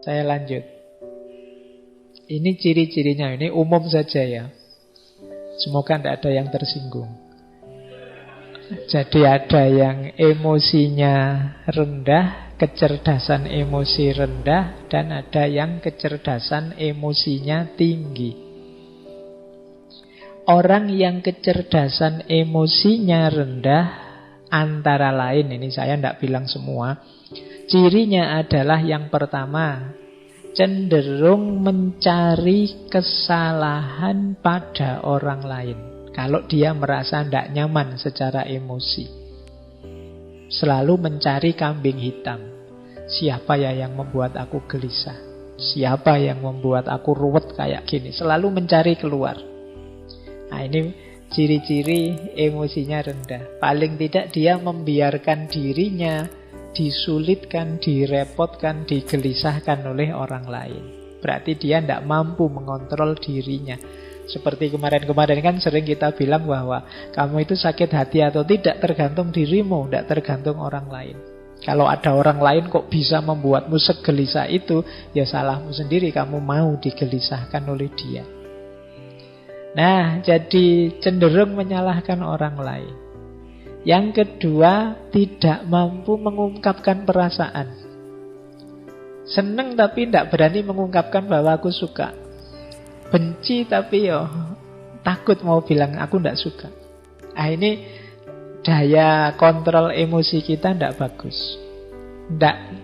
Saya lanjut. Ini ciri-cirinya, ini umum saja ya. Semoga tidak ada yang tersinggung. Jadi ada yang emosinya rendah, kecerdasan emosi rendah, dan ada yang kecerdasan emosinya tinggi. Orang yang kecerdasan emosinya rendah, antara lain, ini saya tidak bilang semua, cirinya adalah yang pertama, cenderung mencari kesalahan pada orang lain. Kalau dia merasa tidak nyaman secara emosi, selalu mencari kambing hitam. Siapa ya yang membuat aku gelisah? Siapa yang membuat aku ruwet kayak gini? Selalu mencari keluar. Nah, ini ciri-ciri emosinya rendah. Paling tidak dia membiarkan dirinya disulitkan, direpotkan, digelisahkan oleh orang lain. Berarti dia tidak mampu mengontrol dirinya. Seperti kemarin-kemarin kan sering kita bilang bahwa kamu itu sakit hati atau tidak tergantung dirimu, tidak tergantung orang lain. Kalau ada orang lain kok bisa membuatmu segelisah itu, ya salahmu sendiri, kamu mau digelisahkan oleh dia. Nah, jadi cenderung menyalahkan orang lain. Yang kedua, tidak mampu mengungkapkan perasaan. Seneng tapi tidak berani mengungkapkan bahwa aku suka. Benci tapi takut mau bilang aku tidak suka. Nah, ini daya kontrol emosi kita tidak bagus.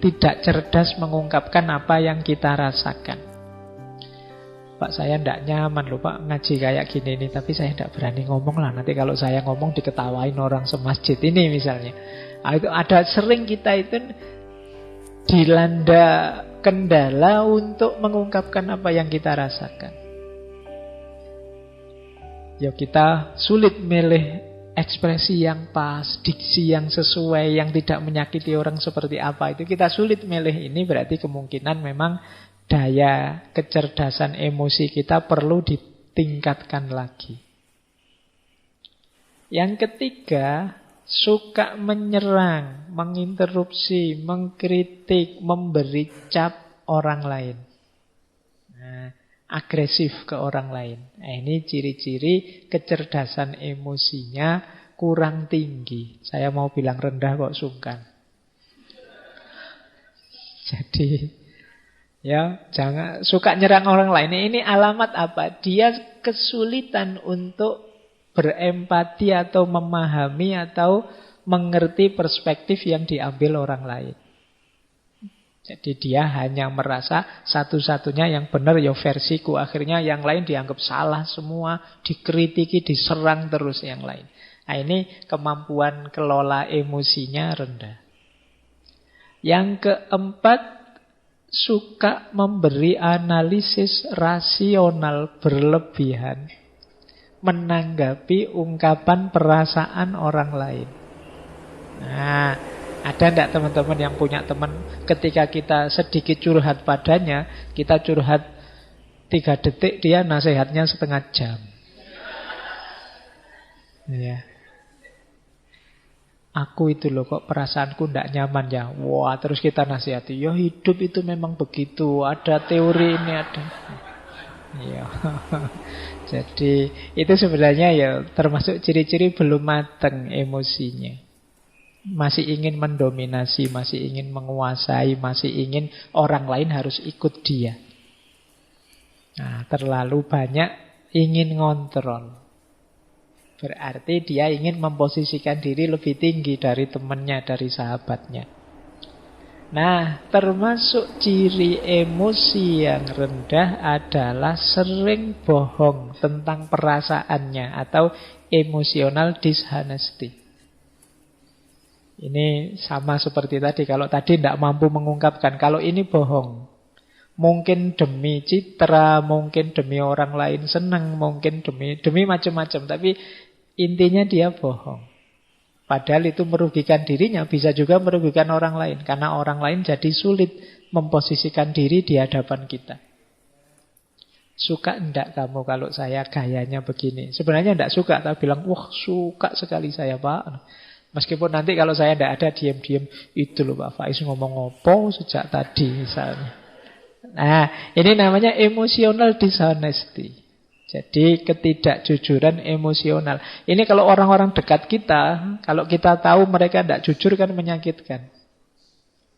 Tidak cerdas mengungkapkan apa yang kita rasakan. Pak, saya tidak nyaman loh Pak ngaji kayak gini nih, tapi saya tidak berani ngomong lah. Nanti kalau saya ngomong diketawain orang semasjid ini misalnya. Nah, itu ada sering kita itu dilanda kendala untuk mengungkapkan apa yang kita rasakan. Ya kita sulit milih ekspresi yang pas, diksi yang sesuai, yang tidak menyakiti orang seperti apa. Itu kita sulit milih. Ini berarti kemungkinan memang daya kecerdasan emosi kita perlu ditingkatkan lagi. Yang ketiga, suka menyerang, menginterupsi, mengkritik, memberi cap orang lain. Nah, agresif ke orang lain. Nah, ini ciri-ciri kecerdasan emosinya kurang tinggi. Saya mau bilang rendah kok sungkan. Jadi ya, jangan suka nyerang orang lain. Ini alamat apa? Dia kesulitan untuk berempati atau memahami atau mengerti perspektif yang diambil orang lain. Jadi dia hanya merasa satu-satunya yang benar ya versiku. Akhirnya yang lain dianggap salah semua, dikritiki, diserang terus yang lain. Nah, ini kemampuan kelola emosinya rendah. Yang keempat, suka memberi analisis rasional berlebihan menanggapi ungkapan perasaan orang lain. Nah, ada enggak teman-teman yang punya teman ketika kita sedikit curhat padanya, kita curhat 3 detik, dia nasihatnya setengah jam. Ya. Aku itu loh kok perasaanku tidak nyaman ya. Wah, terus kita nasihati, ya hidup itu memang begitu, ada teori ini ada. Ya. Jadi itu sebenarnya ya termasuk ciri-ciri belum matang emosinya. Masih ingin mendominasi, masih ingin menguasai, masih ingin orang lain harus ikut dia. Nah, terlalu banyak ingin ngontrol. Berarti dia ingin memposisikan diri lebih tinggi dari temannya, dari sahabatnya. Nah, termasuk ciri emosi yang rendah adalah sering bohong tentang perasaannya atau emotional dishonesty. Ini sama seperti tadi. Kalau tadi tidak mampu mengungkapkan, kalau ini bohong. Mungkin demi citra, mungkin demi orang lain senang, mungkin demi macam-macam. Tapi intinya dia bohong. Padahal itu merugikan dirinya, bisa juga merugikan orang lain. Karena orang lain jadi sulit memposisikan diri di hadapan kita. Suka enggak kamu kalau saya gayanya begini? Sebenarnya enggak suka, tapi bilang, wah suka sekali saya Pak. Meskipun nanti kalau saya enggak ada, diam-diam, itu loh Pak Faiz ngomong apa sejak tadi misalnya. Nah, ini namanya emotional dishonesty. Jadi ketidakjujuran emosional. Ini kalau orang-orang dekat kita, kalau kita tahu mereka tidak jujur kan menyakitkan.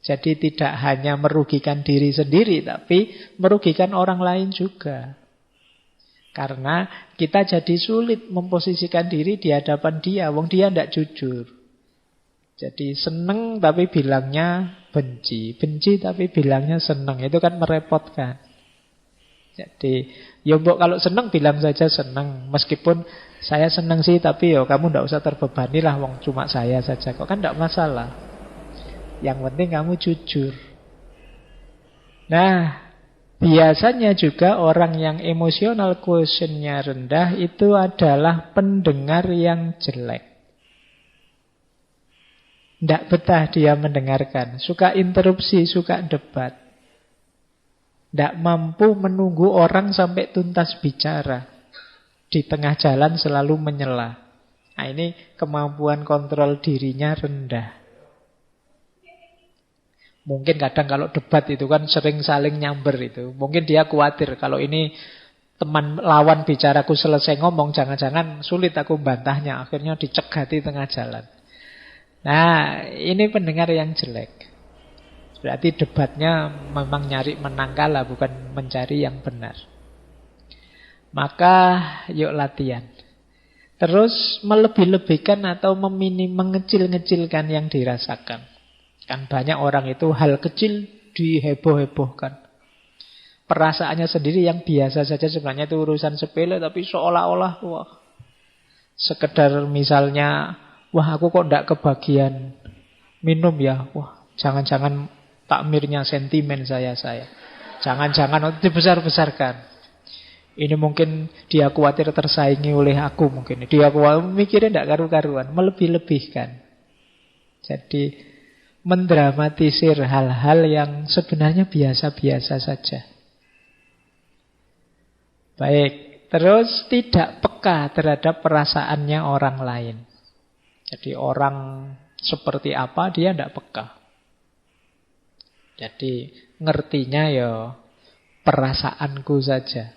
Jadi tidak hanya merugikan diri sendiri, tapi merugikan orang lain juga. Karena kita jadi sulit memposisikan diri di hadapan dia, wong dia tidak jujur. Jadi seneng tapi bilangnya benci, benci tapi bilangnya seneng, itu kan merepotkan. Jadi ya mbok kalau seneng bilang saja seneng, meskipun saya seneng sih, tapi ya kamu tidak usah terbebani lah, wong cuma saya saja kok, kan tidak masalah. Yang penting kamu jujur. Nah, biasanya juga orang yang emotional quotient-nya rendah itu adalah pendengar yang jelek. Tidak betah dia mendengarkan, suka interupsi, suka debat. Tidak mampu menunggu orang sampai tuntas bicara. Di tengah jalan selalu menyela. Nah, ini kemampuan kontrol dirinya rendah. Mungkin kadang kalau debat itu kan sering saling nyamber itu. Mungkin dia khawatir kalau ini teman lawan bicaraku selesai ngomong, jangan-jangan sulit aku bantahnya. Akhirnya dicegati tengah jalan. Nah, ini pendengar yang jelek. Berarti debatnya memang nyari menang kalah, bukan mencari yang benar. Maka yuk latihan. Terus melebih-lebihkan atau mengecil-ngecilkan yang dirasakan. Kan banyak orang itu hal kecil diheboh-hebohkan. Perasaannya sendiri yang biasa saja sebenarnya itu urusan sepele, tapi seolah-olah wah, sekedar misalnya, wah aku kok tidak kebagian minum ya, wah jangan-jangan takmirnya sentimen saya. Jangan-jangan dibesar-besarkan. Ini mungkin dia khawatir tersaingi oleh aku mungkin. Dia khawatir mikirnya tidak karu-karuan, melebih-lebihkan. Jadi mendramatisir hal-hal yang sebenarnya biasa-biasa saja. Baik, terus tidak peka terhadap perasaannya orang lain. Jadi orang seperti apa dia tidak peka. Jadi ngertinya ya perasaanku saja.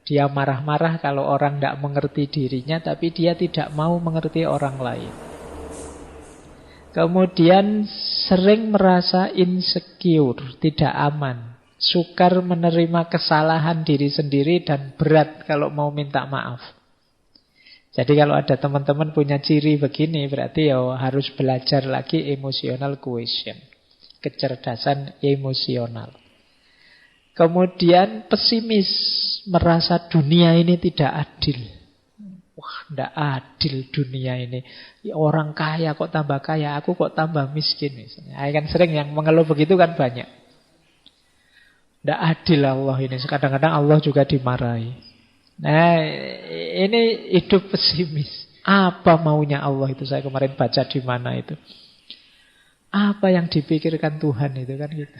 Dia marah-marah kalau orang tidak mengerti dirinya, tapi dia tidak mau mengerti orang lain. Kemudian sering merasa insecure, tidak aman, sukar menerima kesalahan diri sendiri dan berat kalau mau minta maaf. Jadi kalau ada teman-teman punya ciri begini, berarti ya harus belajar lagi emotional quotient, kecerdasan emosional. Kemudian pesimis, merasa dunia ini tidak adil. Wah, tidak adil dunia ini. Orang kaya kok tambah kaya, aku kok tambah miskin. Kan sering yang mengeluh begitu kan banyak. Tidak adil Allah ini. Kadang-kadang Allah juga dimarahi. Nah, ini hidup pesimis. Apa maunya Allah itu? Saya kemarin baca di mana itu. Apa yang dipikirkan Tuhan itu kan gitu.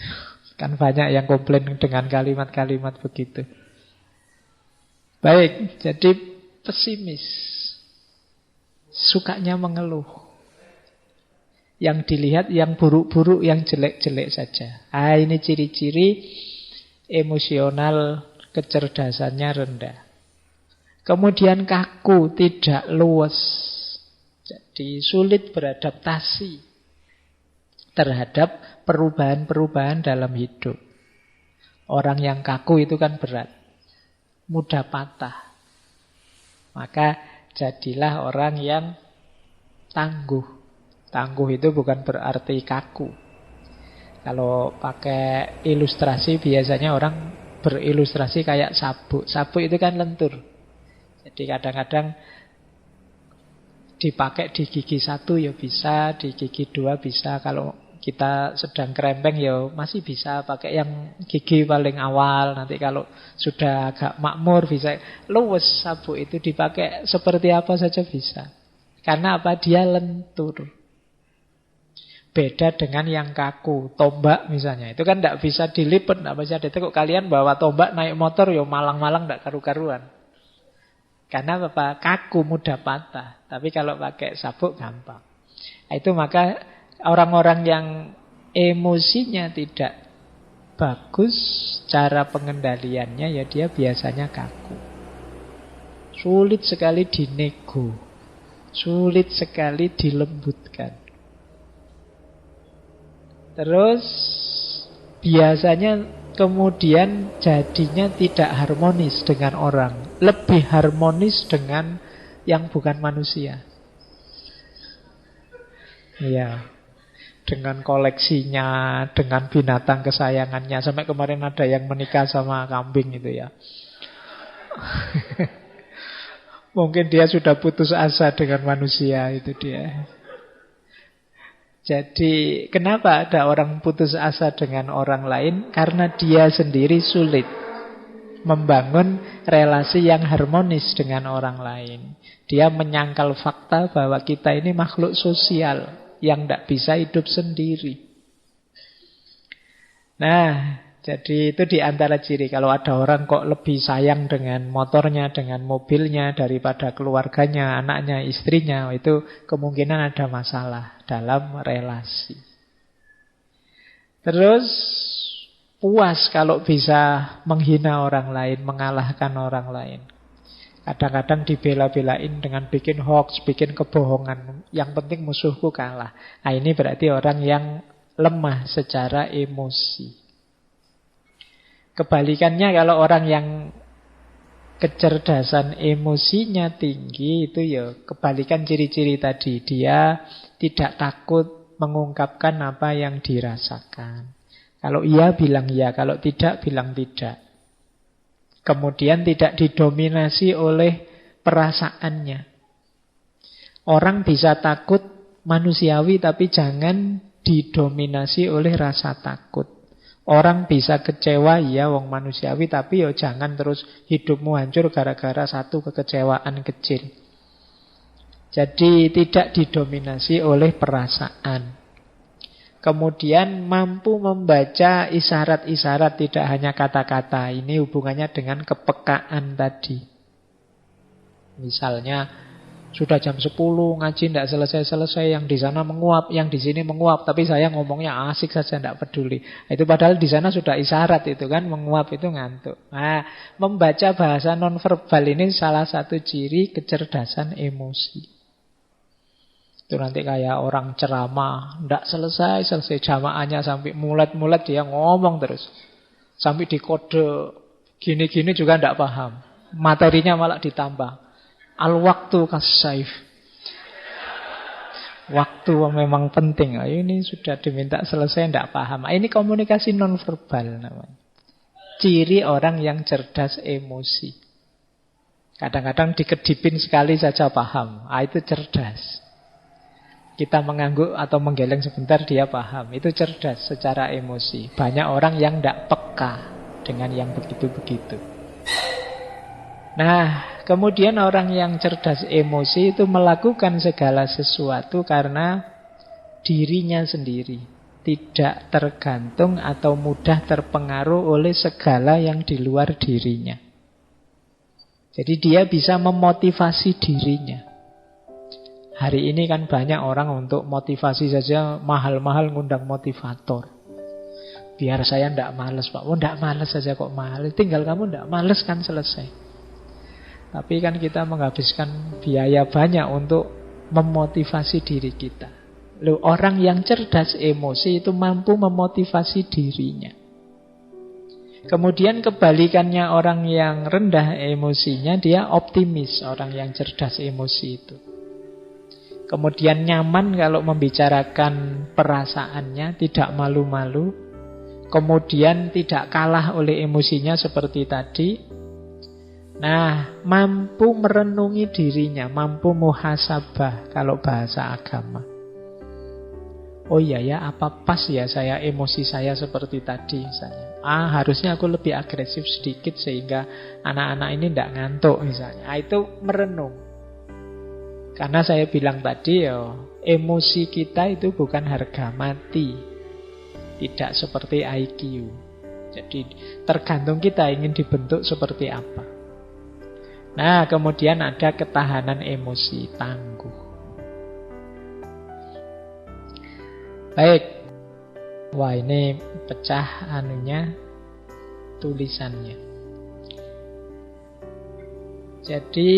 Kan banyak yang komplain dengan kalimat-kalimat begitu. Baik, jadi pesimis, sukanya mengeluh. Yang dilihat yang buruk-buruk, yang jelek-jelek saja. Ini ciri-ciri emosional kecerdasannya rendah. Kemudian kaku, tidak luwes. Jadi sulit beradaptasi terhadap perubahan-perubahan dalam hidup. Orang yang kaku itu kan berat, mudah patah. Maka jadilah orang yang tangguh. Tangguh itu bukan berarti kaku. Kalau pakai ilustrasi biasanya orang berilustrasi kayak sabuk. Sabuk itu kan lentur. Jadi kadang-kadang dipakai di gigi satu ya bisa, di gigi dua bisa. Kalau kita sedang kerempeng ya masih bisa pakai yang gigi paling awal. Nanti kalau sudah agak makmur bisa. Luwes sabuk itu dipakai seperti apa saja bisa. Karena apa? Dia lentur. Beda dengan yang kaku. Tombak misalnya, itu kan tidak bisa dilipat, tidak bisa ditekuk. Kalian bawa tombak naik motor ya malang-malang tidak karu-karuan. Karena apa? Kaku, mudah patah. Tapi kalau pakai sabuk gampang. Itu maka orang-orang yang emosinya tidak bagus cara pengendaliannya, ya dia biasanya kaku. Sulit sekali dinego, sulit sekali dilembutkan. Terus biasanya kemudian jadinya tidak harmonis dengan orang, lebih harmonis dengan yang bukan manusia. Iya, dengan koleksinya, dengan binatang kesayangannya. Sampai kemarin ada yang menikah sama kambing itu ya. Mungkin dia sudah putus asa dengan manusia, itu dia. Jadi kenapa ada orang putus asa dengan orang lain? Karena dia sendiri sulit membangun relasi yang harmonis dengan orang lain. Dia menyangkal fakta bahwa kita ini makhluk sosial yang tidak bisa hidup sendiri. Nah, jadi itu di antara ciri. Kalau ada orang kok lebih sayang dengan motornya, dengan mobilnya daripada keluarganya, anaknya, istrinya, itu kemungkinan ada masalah dalam relasi. Terus puas kalau bisa menghina orang lain, mengalahkan orang lain. Kadang-kadang dibela-belain dengan bikin hoax, bikin kebohongan. Yang penting musuhku kalah. Nah, ini berarti orang yang lemah secara emosi. Kebalikannya kalau orang yang kecerdasan emosinya tinggi, itu ya kebalikan ciri-ciri tadi. Dia tidak takut mengungkapkan apa yang dirasakan. Kalau iya bilang iya, kalau tidak bilang tidak. Kemudian tidak didominasi oleh perasaannya. Orang bisa takut manusiawi, tapi jangan didominasi oleh rasa takut. Orang bisa kecewa, ya wong manusiawi, tapi yo jangan terus hidupmu hancur gara-gara satu kekecewaan kecil. Jadi tidak didominasi oleh perasaan. Kemudian mampu membaca isyarat-isyarat, tidak hanya kata-kata. Ini hubungannya dengan kepekaan tadi. Misalnya sudah jam 10 ngaji tidak selesai-selesai, yang di sana menguap, yang di sini menguap, tapi saya ngomongnya asik saja, tidak peduli. Itu padahal di sana sudah isyarat itu kan, menguap itu ngantuk. Nah, membaca bahasa nonverbal ini salah satu ciri kecerdasan emosi. Itu nanti kayak orang ceramah, tidak selesai jamaahnya sampai mulet-mulet dia ngomong terus. Sampai dikode gini-gini juga tidak paham. Materinya malah ditambah. Al-waktu kas-saif. Waktu memang penting. Ini sudah diminta selesai, tidak paham. Ini komunikasi nonverbal namanya. Ciri orang yang cerdas emosi. Kadang-kadang dikedipin sekali saja paham. Itu cerdas. Kita mengangguk atau menggeleng sebentar, dia paham. Itu cerdas secara emosi. Banyak orang yang tidak peka dengan yang begitu-begitu. Nah, kemudian orang yang cerdas emosi itu melakukan segala sesuatu karena dirinya sendiri. Tidak tergantung atau mudah terpengaruh oleh segala yang di luar dirinya. Jadi dia bisa memotivasi dirinya. Hari ini kan banyak orang untuk motivasi saja mahal-mahal ngundang motivator. Biar saya tidak males, Pak. Oh, tidak males saja kok mahal. Tinggal kamu tidak males kan selesai. Tapi kan kita menghabiskan biaya banyak untuk memotivasi diri kita. Loh, orang yang cerdas emosi itu mampu memotivasi dirinya. Kemudian kebalikannya orang yang rendah emosinya, dia optimis, orang yang cerdas emosi itu. Kemudian nyaman kalau membicarakan perasaannya, tidak malu-malu. Kemudian tidak kalah oleh emosinya seperti tadi. Nah, mampu merenungi dirinya, mampu muhasabah kalau bahasa agama. Oh iya ya, apa pas ya saya emosi saya seperti tadi misalnya. Harusnya aku lebih agresif sedikit sehingga anak-anak ini tidak ngantuk misalnya. Itu merenung. Karena saya bilang tadi ya, emosi kita itu bukan harga mati. Tidak seperti IQ. Jadi tergantung kita ingin dibentuk seperti apa. Nah, kemudian ada ketahanan emosi, tangguh. Baik. Wah, ini pecah anunya, tulisannya. Jadi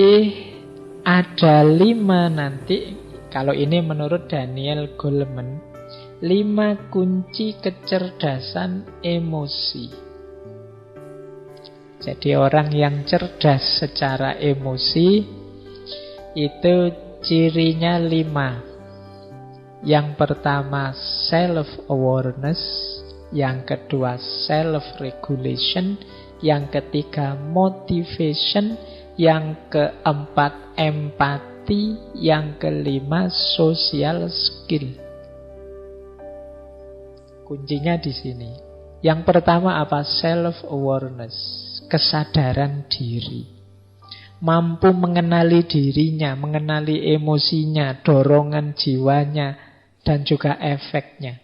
ada 5 nanti, kalau ini menurut Daniel Goleman, 5 kunci kecerdasan emosi. Jadi orang yang cerdas secara emosi itu cirinya 5. Yang pertama self-awareness, yang kedua self-regulation, yang ketiga motivation, yang keempat empati, yang kelima social skill. Kuncinya di sini. Yang pertama apa? Self-awareness, kesadaran diri. Mampu mengenali dirinya, mengenali emosinya, dorongan jiwanya, dan juga efeknya.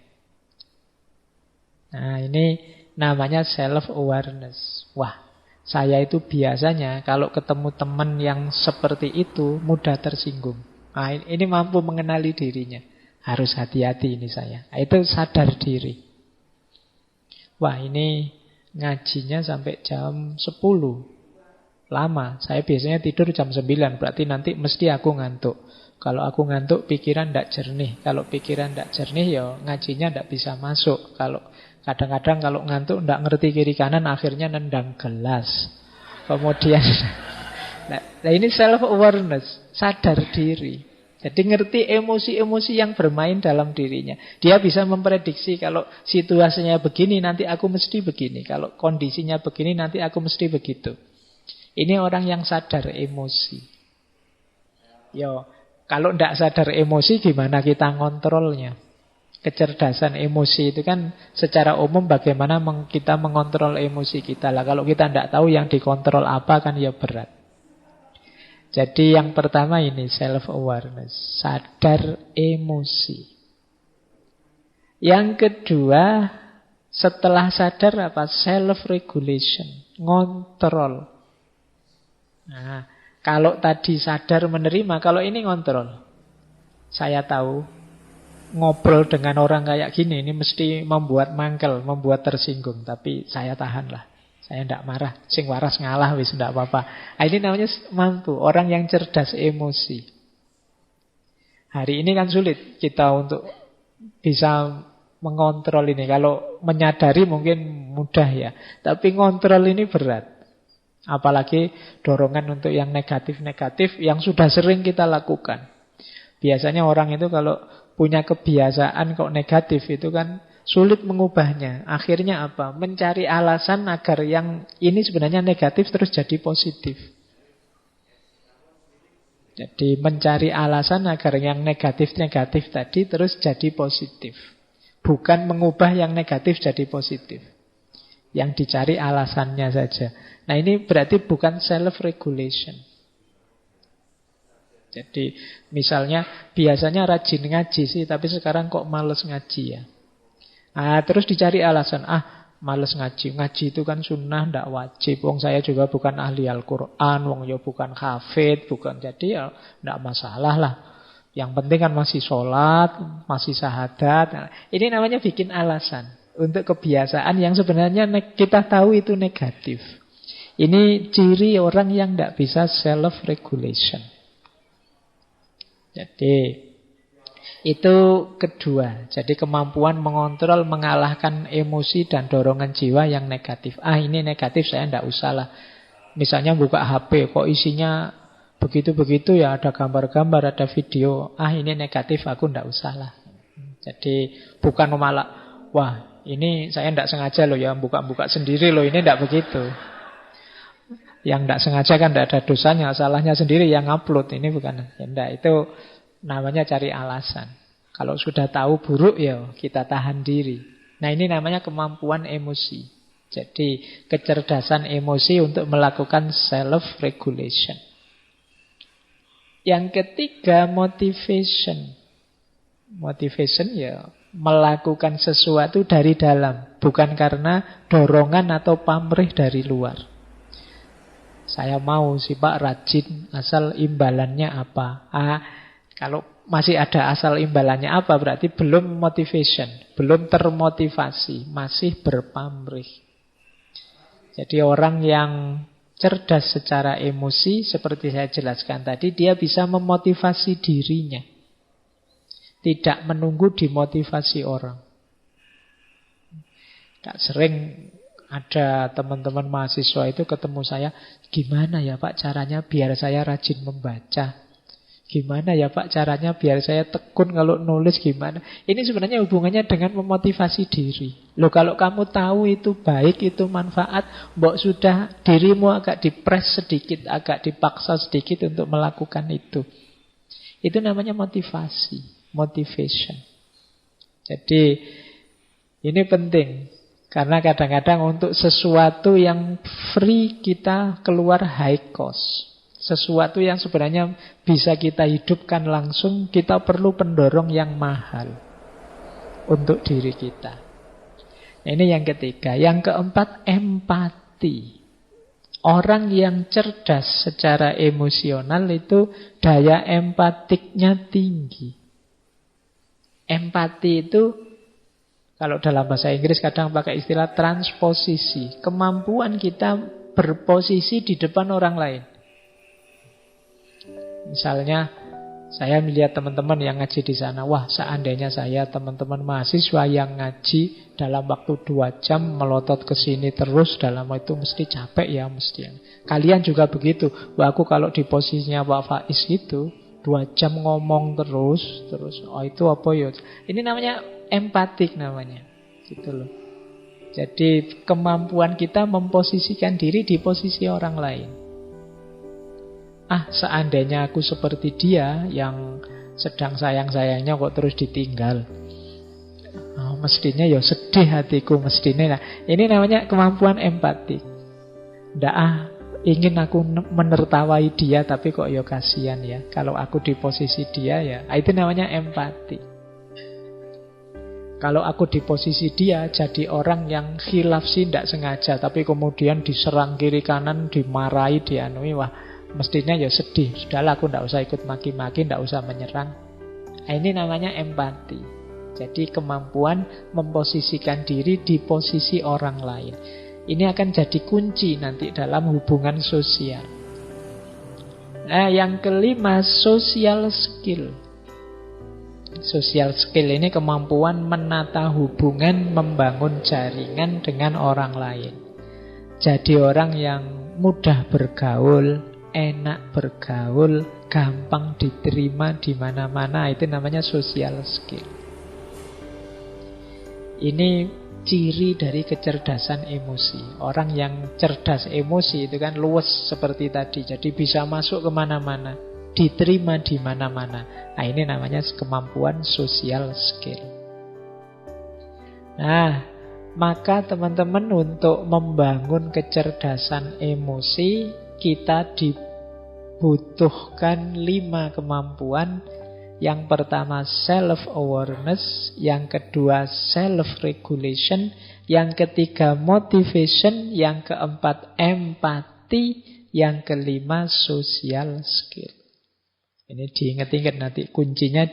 Nah, ini namanya self-awareness. Wah, saya itu biasanya kalau ketemu teman yang seperti itu mudah tersinggung. Nah, ini mampu mengenali dirinya. Harus hati-hati ini saya. Nah, itu sadar diri. Wah, ini ngajinya sampai jam 10. Lama. Saya biasanya tidur jam 9. Berarti nanti mesti aku ngantuk. Kalau aku ngantuk, pikiran tidak jernih. Kalau pikiran tidak jernih, ya ngajinya tidak bisa masuk. Kalau kadang-kadang kalau ngantuk tidak ngerti kiri kanan, akhirnya nendang gelas. Kemudian, nah ini self-awareness, sadar diri. Jadi ngerti emosi-emosi yang bermain dalam dirinya. Dia bisa memprediksi kalau situasinya begini, nanti aku mesti begini. Kalau kondisinya begini, nanti aku mesti begitu. Ini orang yang sadar emosi. Yo. Kalau tidak sadar emosi, gimana kita ngontrolnya? Kecerdasan emosi itu kan secara umum bagaimana kita mengontrol emosi kita lah. Kalau kita tidak tahu yang dikontrol apa kan ya berat. Jadi yang pertama ini self-awareness, sadar emosi. Yang kedua, setelah sadar apa? Self-regulation, ngontrol. Nah, kalau tadi sadar menerima, kalau ini ngontrol. Saya tahu ngobrol dengan orang kayak gini ini mesti membuat mangkel, membuat tersinggung, tapi saya tahanlah. Saya tidak marah, sing waras ngalah wis tidak apa-apa. Nah, ini namanya mampu, orang yang cerdas emosi. Hari ini kan sulit kita untuk bisa mengontrol ini. Kalau menyadari mungkin mudah ya, tapi ngontrol ini berat. Apalagi dorongan untuk yang negatif-negatif yang sudah sering kita lakukan. Biasanya orang itu kalau punya kebiasaan kok negatif itu kan sulit mengubahnya. Akhirnya apa? Mencari alasan agar yang ini sebenarnya negatif terus jadi positif. Jadi mencari alasan agar yang negatif-negatif tadi terus jadi positif. Bukan mengubah yang negatif jadi positif. Yang dicari alasannya saja. Nah ini berarti bukan self-regulation. Jadi misalnya biasanya rajin ngaji sih, tapi sekarang kok males ngaji ya. Nah, terus dicari alasan, males ngaji. Ngaji itu kan sunnah, tidak wajib. Wong saya juga bukan ahli Al-Quran, wong ya bukan hafid, bukan. Jadi ya tidak masalah lah. Yang penting kan masih sholat, masih syahadat. Nah, ini namanya bikin alasan untuk kebiasaan yang sebenarnya kita tahu itu negatif. Ini ciri orang yang tidak bisa self-regulation. Jadi itu kedua. Jadi kemampuan mengontrol, mengalahkan emosi dan dorongan jiwa yang negatif. Ini negatif, saya tidak usah lah. Misalnya buka HP, kok isinya begitu-begitu ya, ada gambar-gambar, ada video. Ini negatif, aku tidak usah lah. Jadi bukan malah, wah ini saya tidak sengaja loh ya, buka-buka sendiri loh, ini tidak begitu. Yang tidak sengaja kan tidak ada dosanya, salahnya sendiri yang upload. Ini bukan, ya enggak, itu namanya cari alasan. Kalau sudah tahu buruk ya kita tahan diri. Nah ini namanya kemampuan emosi. Jadi kecerdasan emosi untuk melakukan self-regulation. Yang ketiga motivation. Motivation ya melakukan sesuatu dari dalam, bukan karena dorongan atau pamrih dari luar. Saya mau sih Pak rajin, asal imbalannya apa? Kalau masih ada asal imbalannya apa? Berarti belum motivation, belum termotivasi, masih berpamrih. Jadi orang yang cerdas secara emosi, seperti saya jelaskan tadi, dia bisa memotivasi dirinya. Tidak menunggu dimotivasi orang. Tak sering ada teman-teman mahasiswa itu ketemu saya, gimana ya Pak caranya biar saya rajin membaca? Gimana ya Pak caranya biar saya tekun kalau nulis gimana? Ini sebenarnya hubungannya dengan memotivasi diri. Loh kalau kamu tahu itu baik, itu manfaat, mbok sudah dirimu agak dipres sedikit, agak dipaksa sedikit untuk melakukan itu. Itu namanya motivasi, motivation. Jadi ini penting. Karena kadang-kadang untuk sesuatu yang free kita keluar high cost. Sesuatu yang sebenarnya bisa kita hidupkan langsung, kita perlu pendorong yang mahal untuk diri kita. Ini yang ketiga. Yang keempat, empati. Orang yang cerdas secara emosional itu daya empatiknya tinggi. Empati itu, kalau dalam bahasa Inggris kadang pakai istilah transposisi. Kemampuan kita berposisi di depan orang lain. Misalnya saya melihat teman-teman yang ngaji di sana, wah seandainya saya teman-teman mahasiswa yang ngaji dalam waktu 2 jam melotot ke sini terus, dalam itu mesti capek ya mesti. Kalian juga begitu. Wah aku kalau di posisinya Pak Faiz itu 2 jam ngomong terus, oh itu apa ya? Ini namanya empatik namanya, gitu loh. Jadi kemampuan kita memposisikan diri di posisi orang lain. Seandainya aku seperti dia yang sedang sayang-sayangnya kok terus ditinggal. Mestinya ya sedih hatiku mestinya. Nah, ini namanya kemampuan empati. Ndak ingin aku menertawai dia tapi kok ya kasihan ya. Kalau aku di posisi dia ya, itu namanya empati. Kalau aku di posisi dia jadi orang yang khilaf sih ndak sengaja, tapi kemudian diserang kiri kanan, dimarahi, dianui, wah mestinya ya sedih. Sudahlah aku tidak usah ikut maki-maki, tidak usah menyerang. Ini namanya empati. Jadi kemampuan memposisikan diri di posisi orang lain. Ini akan jadi kunci nanti dalam hubungan sosial. Nah, yang kelima, social skill. Social skill ini kemampuan menata hubungan, membangun jaringan dengan orang lain. Jadi orang yang mudah bergaul, enak bergaul, gampang diterima di mana-mana, itu namanya social skill. Ini ciri dari kecerdasan emosi. Orang yang cerdas emosi itu kan luwes seperti tadi, jadi bisa masuk kemana-mana, diterima di mana-mana. Nah ini namanya kemampuan social skill. Nah, maka teman-teman untuk membangun kecerdasan emosi kita dibutuhkan 5 kemampuan. Yang pertama self-awareness, yang kedua self-regulation, yang ketiga motivation, yang keempat empati, yang kelima social skill. Ini diingat-ingat nanti kuncinya